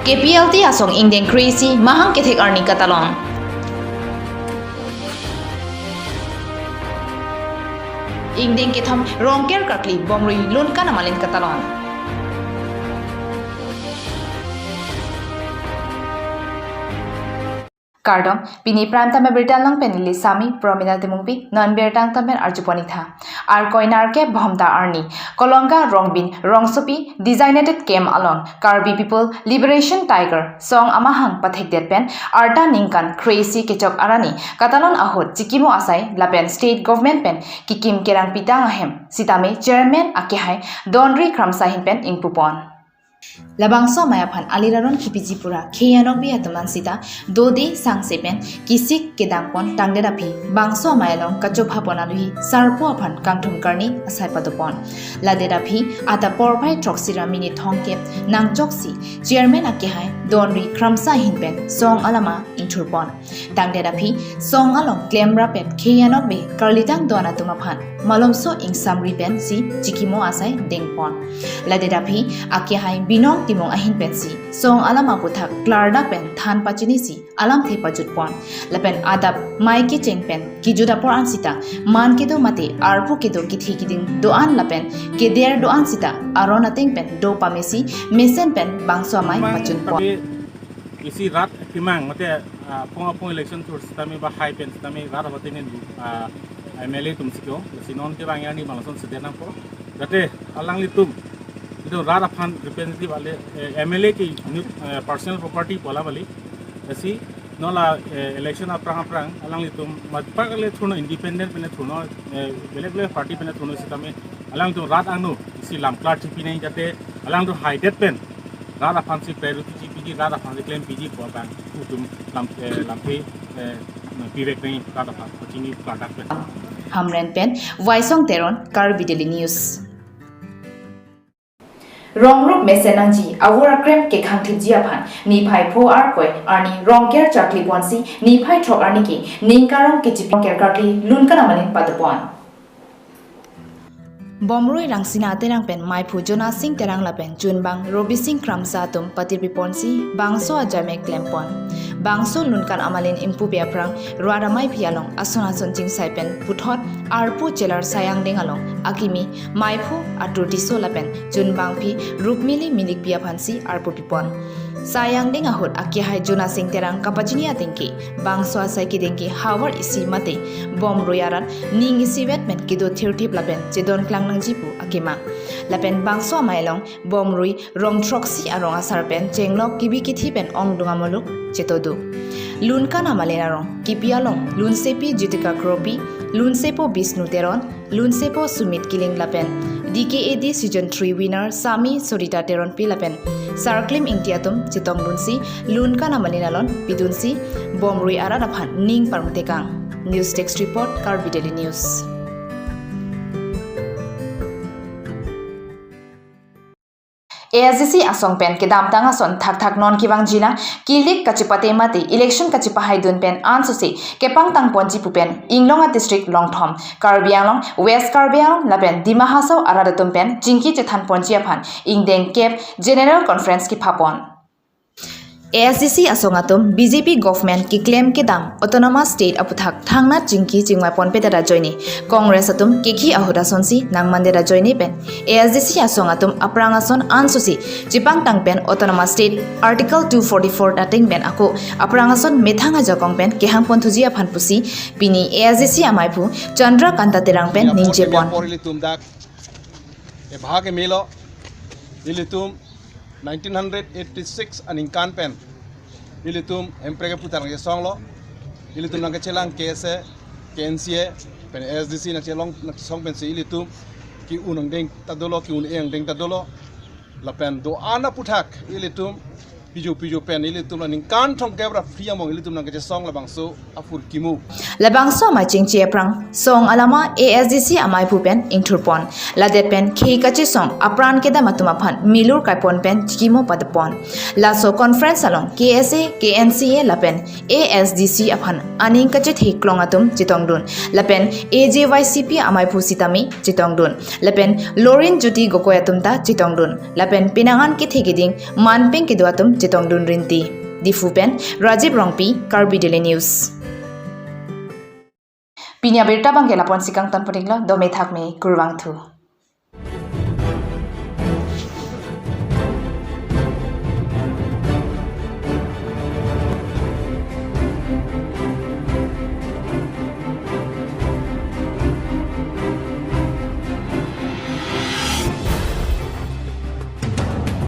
KPLT asong ingdeng crazy mahang kithik arni katalon. Ingdeng kitham rongker kakli bomrui lun kana malin katalon. Kardom pini prime time bertan lang penili sami prominal temungpi non bertang tamen arjuponi tha ar koinar ke bhomta arni kolonga rongbin rongsopi designated came along Karbi people liberation tiger song amahang pathek pen arta ningkan crazy kechok arani katalon ahot chikimo asai lapen state government pen kikim kerang pitang ahem sitame chairman akehai donri kramsahin pen ingpupon Labangso mayaphan aliraron kipijipura kheyanok bi atuman sita dodi sangsepen kisik kedangpon tangderapi bangso mayalong kachopha ponaluhi sarpo aphan kangthum karni asai padopon laderapi ata porpai troksira mini thongke nangchoksi chairman akehai donri kramsa hinpen song alama inchurpon tangderapi song along klemra pet kheyanok be karlitang dona tumaphan malomso ingsamri pen si chikimo asai dengpon laderapi akehai binong timong ahin pensi song alama puthak klarda pen than pachini si alam the pajut pon lapen adap mai ki cheng pen ki juda por ansita man ke do mate arpu ke do kithi kiding doan lapen ke der doan sita arona teng pen do pamesi mesen pen bangso mai pachun pon isi rat kimang mate pong election tour stami ba high pen stami rat batene MLA tumsikyo sinon ke bangyani malason sedena po jate alang litum itu rara fan representative वाले MLA की personal property बोला वाली ऐसी नोला election अपरांग अलग तुम मधुपाले थुनो independent पे थुनो बेलेग पार्टी पे थुनो इसी तमें अलग तुम रात आनु इसी लामक्लाट चिपी नहीं जाते अलग तुम हाइडेट पेन रात अफान से प्रायोरिटी चिपी की रात अफान से क्लेम पीजी को बैंक तुम लामपे पीवेक नहीं रात अफान कोचिंग प्लाटा पे हमरेन पेन वाइसोंग तेरोन Karbi daily news Rongruk mesenangji awura krem ke khangthi jiaphan ni phai pho ar koi arni rongker chakli bonsi ni phai thok arni ki ningkarong ke chipong ker kartli lunkana malin padupon Bomroi rangsina terang pen mai phu jona sing terang lapen junbang robi sing kramsa tum patir piponsi bangso ajame klempon bangso lunkan amalin impu piaprang ruara mai pialong asona sonjing saipen puthot arpu chelar sayang dengalong akimi mai phu atur diso lapen junbang pi rukmili milik piaphansi arpu pipon sayang deng ahot akihai jona sing terang kapachini atingki bangso asai ki dengki hawar isi mate bom royaran ning isi wetmen kido thirtip lapen chedon klang nang jipu akima lapen bangso amailong bom rui rong troksi arong asarpen chenglok kibi kithi pen ong dungamoluk chetodu lunkan amalerarong kipialong lunsepi jitika kropi lunsepo bisnu teron lunsepo sumit kiling lapen DKAD Season 3 winner Sami Sorita Teron Pilapen Sarklim Ingtiatum Chitong Lunsi Lunka Namalinalon Pidunsi Bomrui Aradaphan Ning Parmutekang News Text Report Karbi Daily News ASDC asong pen ke dam tanga son thak non kiwang jina kilik kachipate mate election kachipahai dun pen ansose ke pangtang ponji pupen inglonga district longthom karbianglong west karbianglong lapen dimahaso aradatum pen jingki chethan ponji aphan ingdeng kep general conference ki phapon ASDC asongatum BJP government ki claim ke dam autonomous state aputhak thangna jingki jingmai ponpetara joini congress atum kekhi ahoda sonsi nangmandera joini pen ASDC asongatum aprangason ansusi jipang tangpen autonomous state article 244 dating pen ako aprangason methanga jokong pen kehang ponthuji aphan pusi pini ASDC amaipu chandra kanta terang pen ninje pon e bhage melo ilitum 1986 aning kan pen ilitum emprega putar nge song lo ilitum nang kechelang kese kensie pen SDC na chelong song pen se ilitum ki unang deng tadolo ki un eng deng tadolo la pen do ana puthak ilitum piju pen ilitum na ning kan thong kebra free among ilitum nang ke song la bangso afur kimu labangso ma chingche prang song alama ASDC amai pu pen ingthurpon ladet pen khei kachi song apran keda matuma phan milur kaipon pen chikimo padpon laso conference along KSA KNCA lapen ASDC aphan aning kachi thiklongatum chitongdun lapen AJYCP amai pu sitami chitongdun lapen Lorin Juti gokoyatum ta chitongdun lapen pinangan ki thigiding manpeng kiduatum Chetong Dun Rinti. Difupen, Rajiv Rongpi, Karbi Daily News. Pinya berta bang gelapon sikang tan patiglo dome thak me kurwang thu.